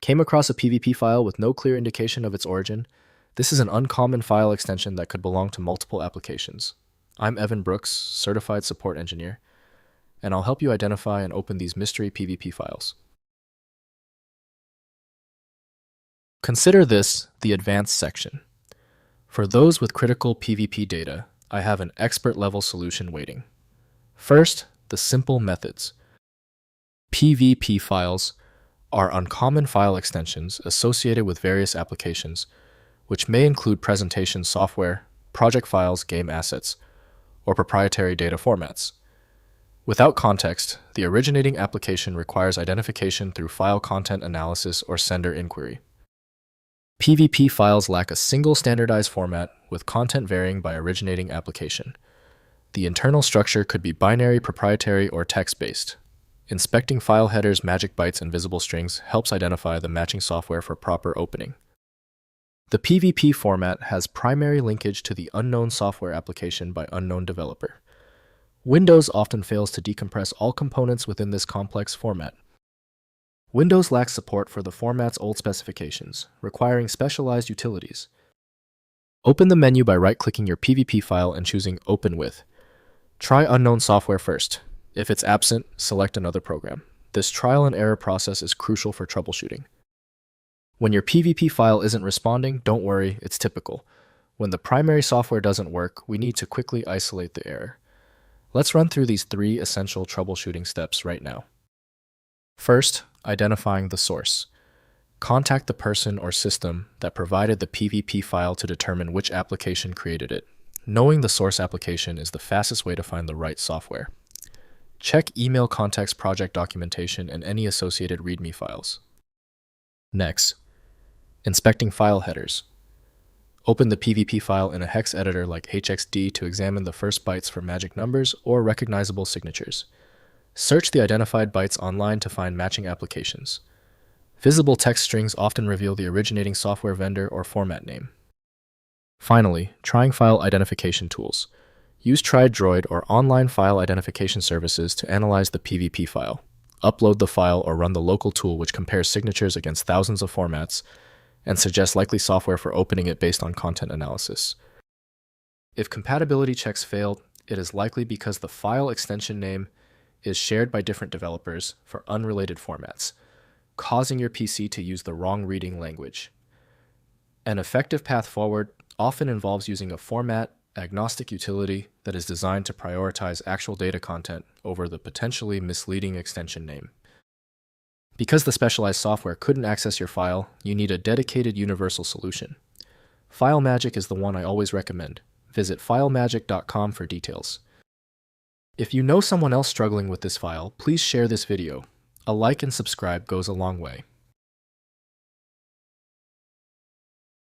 Came across a PvP file with no clear indication of its origin? This is an uncommon file extension that could belong to multiple applications. I'm Evan Brooks, Certified Support Engineer, and I'll help you identify and open these mystery PvP files. Consider this the advanced section. For those with critical PvP data, I have an expert-level solution waiting. First, the simple methods. PvP files are uncommon file extensions associated with various applications, which may include presentation software, project files, game assets, or proprietary data formats. Without context, the originating application requires identification through file content analysis or sender inquiry. PvP files lack a single standardized format, with content varying by originating application. The internal structure could be binary, proprietary, or text-based. Inspecting file headers, magic bytes, and visible strings helps identify the matching software for proper opening. The PvP format has primary linkage to the unknown software application by unknown developer. Windows often fails to decompress all components within this complex format. Windows lacks support for the format's old specifications, requiring specialized utilities. Open the menu by right-clicking your PvP file and choosing Open With. Try unknown software first. If it's absent, select another program. This trial and error process is crucial for troubleshooting. When your PvP file isn't responding, don't worry, it's typical. When the primary software doesn't work, we need to quickly isolate the error. Let's run through these 3 essential troubleshooting steps right now. First, identifying the source. Contact the person or system that provided the PvP file to determine which application created it. Knowing the source application is the fastest way to find the right software. Check email contacts, project documentation, and any associated README files. Next, inspecting file headers. Open the PvP file in a hex editor like HXD to examine the first bytes for magic numbers or recognizable signatures. Search the identified bytes online to find matching applications. Visible text strings often reveal the originating software vendor or format name. Finally, trying file identification tools. Use TriDroid or online file identification services to analyze the PvP file. Upload the file or run the local tool which compares signatures against thousands of formats and suggests likely software for opening it based on content analysis. If compatibility checks failed, it is likely because the file extension name is shared by different developers for unrelated formats, causing your PC to use the wrong reading language. An effective path forward often involves using a format-agnostic utility that is designed to prioritize actual data content over the potentially misleading extension name. Because the specialized software couldn't access your file, you need a dedicated universal solution. FileMagick is the one I always recommend. Visit filemagick.com for details. If you know someone else struggling with this file, please share this video. A like and subscribe goes a long way.